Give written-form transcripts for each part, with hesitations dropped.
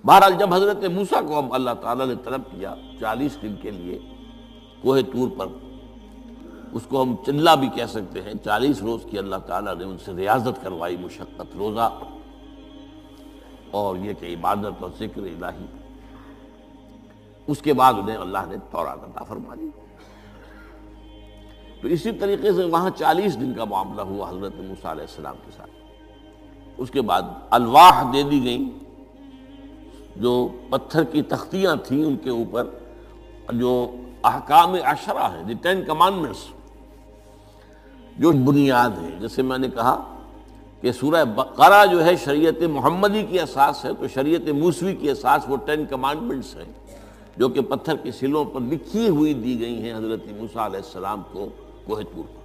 بہرحال جب حضرت موسیٰ کو اب اللہ تعالیٰ نے طلب کیا 40 دن کے لیے کوہ طور پر، اس کو ہم چلا بھی کہہ سکتے ہیں، 40 روز کی اللہ تعالیٰ نے ان سے ریاضت کروائی، مشقت، روزہ اور یہ کہ عبادت اور ذکر الہی، اس کے بعد انہیں اللہ نے تورات عطا فرما دی۔ تو اسی طریقے سے وہاں 40 دن کا معاملہ ہوا حضرت موسیٰ علیہ السلام کے ساتھ۔ اس کے بعد الواح دے دی گئیں، جو پتھر کی تختیاں تھیں، ان کے اوپر جو احکام عشرہ ہیں، دی 10 کمانڈمنٹس، جو بنیاد ہے۔ جیسے میں نے کہا کہ سورہ بقرہ جو ہے شریعت محمدی کی اساس ہے، تو شریعت موسوی کی اساس وہ 10 کمانڈمنٹس ہیں، جو کہ پتھر کی سلوں پر لکھی ہوئی دی گئی ہیں حضرت موسیٰ علیہ السلام کو کوہ طور پر۔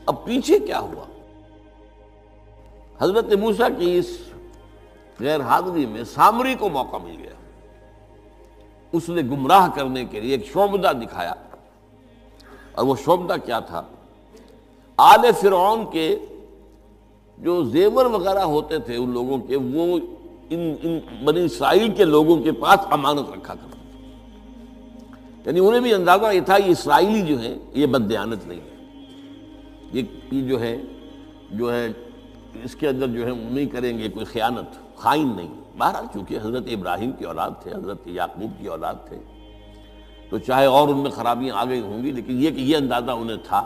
اب پیچھے کیا ہوا؟ حضرت موسیٰ کی اس غیر حاضری میں سامری کو موقع مل گیا، اس نے گمراہ کرنے کے لیے ایک شعبدہ دکھایا، اور وہ شعبدہ کیا تھا؟ آل فرعون کے جو زیور وغیرہ ہوتے تھے ان لوگوں کے، وہ ان بنی اسرائیل کے لوگوں کے پاس امانت رکھا کرتے تھے، یعنی انہیں بھی اندازہ یہ تھا یہ اسرائیلی جو ہیں یہ بددیانت نہیں ہے، یہ جو ہے اس کے اندر جو ہے نہیں کریں گے کوئی خیانت، خائن نہیں۔ بہرحال چونکہ حضرت ابراہیم کی اولاد تھے، حضرت یعقوب کی اولاد تھے، تو چاہے اور ان میں خرابیاں آ گئی ہوں گی، لیکن یہ کہ یہ اندازہ انہیں تھا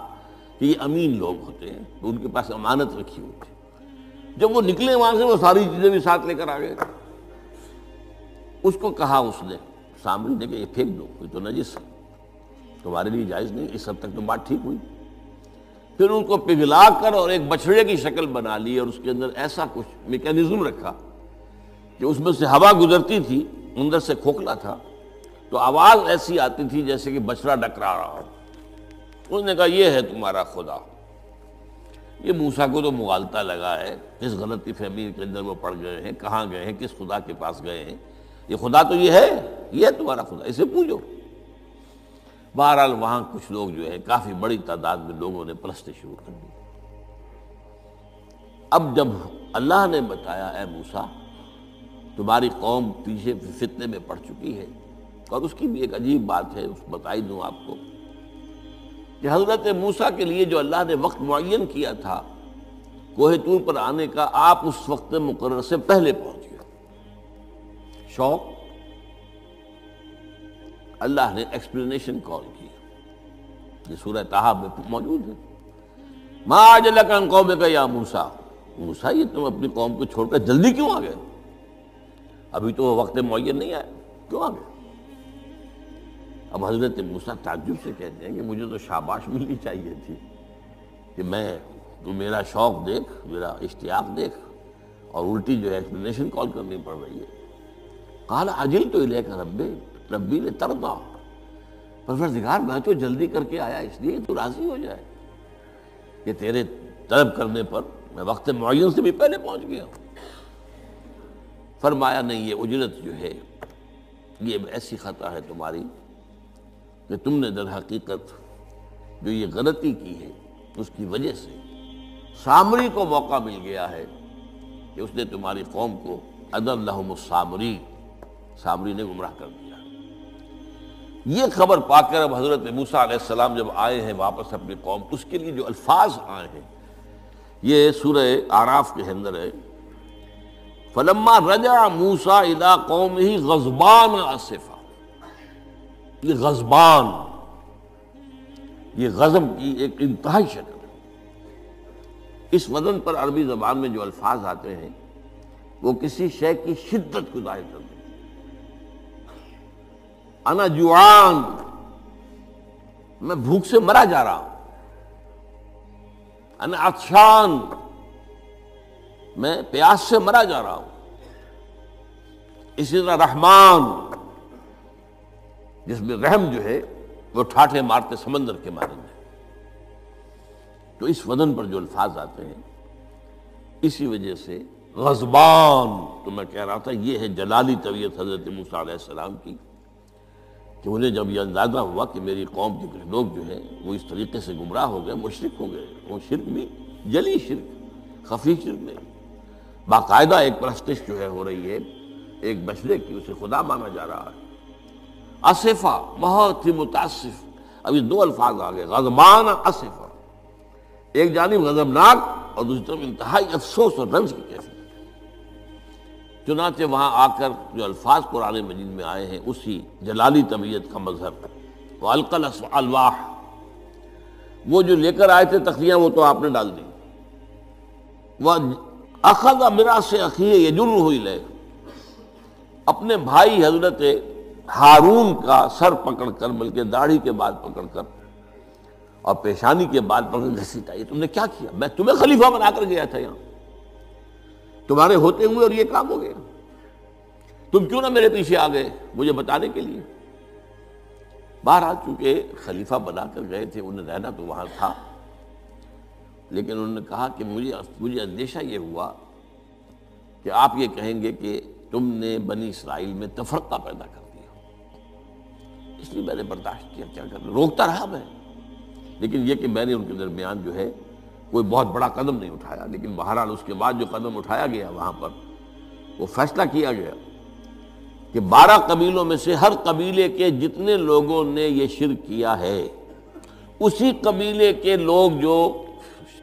کہ یہ امین لوگ ہوتے ہیں، تو ان کے پاس امانت رکھی ہوئی تھی۔ جب وہ نکلے وہاں سے، وہ ساری چیزیں بھی ساتھ لے کر آ گئے۔ اس کو کہا اس نے سامری نے کہ یہ پھینک دو، یہ تو نجس ہے، تمہارے لیے جائز نہیں۔ اس حد تک تو بات ٹھیک ہوئی۔ پھر ان کو پگھلا کر اور ایک بچڑے کی شکل بنا لی، اور اس کے اندر ایسا کچھ میکینزم رکھا کہ اس میں سے ہوا گزرتی تھی، اندر سے کھوکھلا تھا، تو آواز ایسی آتی تھی جیسے کہ بچڑا ڈکرا رہا ہو۔ اس نے کہا یہ ہے تمہارا خدا۔ یہ موسیٰ کو تو مغالطہ لگا ہے، کس غلطی فہمی کے اندر وہ پڑ گئے ہیں، کہاں گئے ہیں، کس خدا کے پاس گئے ہیں، یہ خدا تو یہ ہے تمہارا خدا، اسے پوجو۔ بہرحال وہاں کچھ لوگ جو ہے کافی بڑی تعداد میں لوگوں نے پرستی شروع کر دی۔ اب جب اللہ نے بتایا اے موسیٰ تمہاری قوم پیچھے فتنے میں پڑ چکی ہے، اور اس کی بھی ایک عجیب بات ہے، اس بتائی دوں آپ کو کہ حضرت موسیٰ کے لیے جو اللہ نے وقت معین کیا تھا کوہ طور پر آنے کا، آپ اس وقت مقرر سے پہلے پہنچ گئے۔ شوق اللہ نے ایکسپلینیشن کال کی، یہ سورہ طٰہٰ میں موجود ہے۔ ما اعجلک عن قومک یا موسیٰ، موسیٰ یہ تم اپنی قوم کو چھوڑ کر جلدی کیوں آ گئے؟ ابھی تو وہ وقت معین نہیں آیا، کیوں آ گئے؟ اب حضرت موسیٰ تعجب سے کہتے ہیں کہ مجھے تو شاباش ملنی چاہیے تھی کہ تو میرا شوق دیکھ، میرا اشتیاق دیکھ، اور الٹی جو ہے ایکسپلینیشن کال کرنی پڑ رہی ہے۔ قال عجلت الیک ربی لترضیٰ، پروردگار میں تو جلدی کر کے آیا اس لیے تو راضی ہو جائے کہ تیرے طلب کرنے پر میں وقت معین سے بھی پہلے پہنچ گیا ہوں۔ فرمایا نہیں، یہ اجرت جو ہے یہ ایسی خطا ہے تمہاری کہ تم نے در حقیقت جو یہ غلطی کی ہے اس کی وجہ سے سامری کو موقع مل گیا ہے کہ اس نے تمہاری قوم کو اضلھم السامری، سامری نے گمراہ کر دیا۔ یہ خبر پا کر اب حضرت موسیٰ علیہ السلام جب آئے ہیں واپس اپنی قوم، اس کے لیے جو الفاظ آئے ہیں یہ سورہ اعراف کے اندر ہے۔ فلما رجع موسیٰ الی قومہ غضبان آسفا، یہ غضبان، یہ غضب کی ایک انتہائی شکل ہے۔ اس وزن پر عربی زبان میں جو الفاظ آتے ہیں وہ کسی شے کی شدت کو ظاہر کرتے ہیں۔ انا جوعان، میں بھوک سے مرا جا رہا ہوں۔ انا عطشان، میں پیاس سے مرا جا رہا ہوں۔ اسی طرح رحمان، جس میں رحم جو ہے وہ ٹھاٹھے مارتے سمندر کے مانند ہے۔ تو اس وزن پر جو الفاظ آتے ہیں اسی وجہ سے غضبان، تو میں کہہ رہا تھا یہ ہے جلالی طبیعت حضرت موسیٰ علیہ السلام کی، کہ انہیں جب یہ اندازہ ہوا کہ میری قوم کے کچھ لوگ جو ہیں وہ اس طریقے سے گمراہ ہو گئے، مشرک ہو گئے، وہ شرک بھی جلی شرک، خفی شرک نہیں، باقاعدہ ایک پرستش جو ہے ہو رہی ہے ایک مشرق کی، اسے خدا مانا جا رہا ہے. اسفا، بہت ہی متاسف. اب یہ دو الفاظ آ گئے، غضبان اسفا، ایک جانب غضبناک اور دوسری طرف انتہائی افسوس اور رنج کی کیفیت. چنانچہ وہاں آ کر جو الفاظ قرآن مجید میں آئے ہیں اسی جلالی طبیعت کا مظہر. وَأَلْقَى الْأَلْوَاحَ، وہ جو لے کر آئے تھے تختیاں وہ تو آپ نے ڈال دی. وَأَخَذَ مِرَاسَ أَخِيهِ يَجُرُّهُ إِلَيْهِ، اپنے بھائی حضرت ہارون کا سر پکڑ کر، بلکہ داڑھی کے بال پکڑ کر اور پیشانی کے بال پکڑ کر گھسیٹا. یہ تم نے کیا کیا؟ میں تمہیں خلیفہ بنا کر گیا تھا یہاں، تمہارے ہوتے ہوئے اور یہ کام ہو گیا. تم کیوں نہ میرے پیچھے آ گئے مجھے بتانے کے لیے؟ بہرحال چونکہ خلیفہ بنا کر گئے تھے، انہیں رہنا تو وہاں تھا، لیکن انہوں نے کہا کہ مجھے اندیشہ یہ ہوا کہ آپ یہ کہیں گے کہ تم نے بنی اسرائیل میں تفرقہ پیدا کر دیا، اس لیے میں نے برداشت کیا. کیا کرنا، روکتا رہا میں، لیکن یہ کہ میں نے ان کے درمیان جو ہے کوئی بہت بڑا قدم نہیں اٹھایا. لیکن بہرحال اس کے بعد جو قدم اٹھایا گیا وہاں پر وہ فیصلہ کیا گیا کہ 12 قبیلوں میں سے ہر قبیلے کے جتنے لوگوں نے یہ شرک کیا ہے، اسی قبیلے کے لوگ جو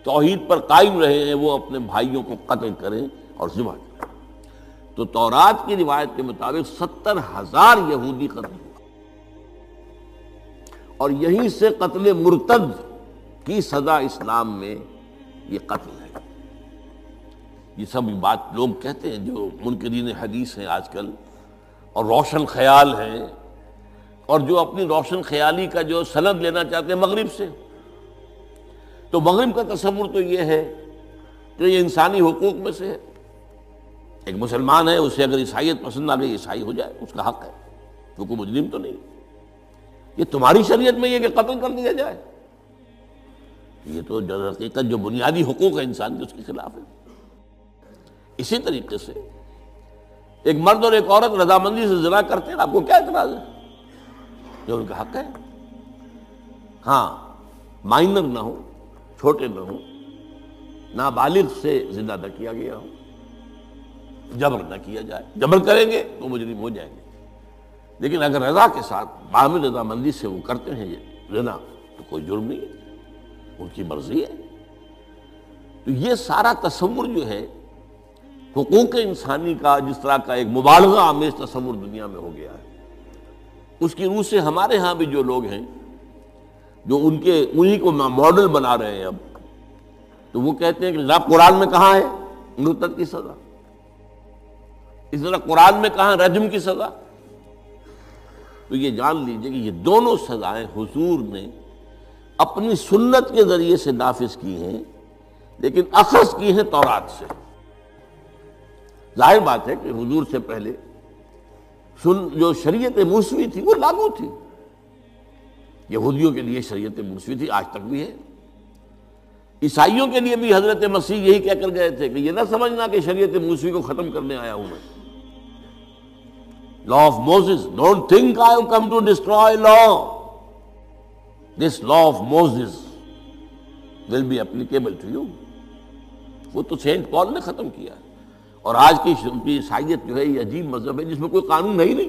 توحید پر قائم رہے ہیں وہ اپنے بھائیوں کو قتل کریں اور ذبح کریں. تو تورات کی روایت کے مطابق 70,000 یہودی قتل ہوا، اور یہیں سے قتل مرتد کی سزا اسلام میں یہ قتل ہے. یہ سب بات لوگ کہتے ہیں جو منکرین حدیث ہیں آج کل اور روشن خیال ہیں، اور جو اپنی روشن خیالی کا جو سند لینا چاہتے ہیں مغرب سے. تو مغرب کا تصور تو یہ ہے کہ یہ انسانی حقوق میں سے ہے. ایک مسلمان ہے، اسے اگر عیسائیت پسند آ گئی عیسائی ہو جائے، اس کا حق ہے، کیونکہ مجرم تو نہیں. یہ تمہاری شریعت میں یہ کہ قتل کر دیا جائے، یہ تو جو حقیقت جو بنیادی حقوق ہے انسان کے اس کے خلاف ہے. اسی طریقے سے ایک مرد اور ایک عورت رضامندی سے زنا کرتے ہیں، آپ کو کیا اعتراض ہے؟ جو ان کا حق ہے. ہاں، مائنر نہ ہو، چھوٹے نہ ہو، نابالغ سے زنا نہ کیا گیا ہو، جبر نہ کیا جائے. جبر کریں گے تو مجرم ہو جائیں گے، لیکن اگر رضا کے ساتھ باہمی رضامندی سے وہ کرتے ہیں یہ زنا تو کوئی جرم نہیں ہے، ان کی مرضی ہے. تو یہ سارا تصور جو ہے حقوق انسانی کا، جس طرح کا ایک مبالغہ آمیز تصور دنیا میں ہو گیا ہے، اس کی روح سے ہمارے ہاں بھی جو لوگ ہیں جو انہی کو ماڈل بنا رہے ہیں اب، تو وہ کہتے ہیں کہ جناب قرآن میں کہاں ہے مرتد کی سزا، اس طرح قرآن میں کہاں رجم کی سزا. تو یہ جان لیجئے کہ یہ دونوں سزائیں حضور نے اپنی سنت کے ذریعے سے نافذ کی ہیں، لیکن اخذ کی ہیں تورات سے. ظاہر بات ہے کہ حضور سے پہلے جو شریعت موسوی تھی وہ لاگو تھی. یہودیوں کے لیے شریعت موسوی تھی، آج تک بھی ہے. عیسائیوں کے لیے بھی حضرت مسیح یہی کہہ کر گئے تھے کہ یہ نہ سمجھنا کہ شریعت موسوی کو ختم کرنے آیا ہوں میں. Law of Moses, don't think I have come to destroy law. This law of Moses will be applicable to you. وہ تو سینٹ پال نے ختم کیا ہے. اور آج کی عیسائیت جو ہے یہ عجیب مذہب ہے جس میں کوئی قانون ہے ہی نہیں.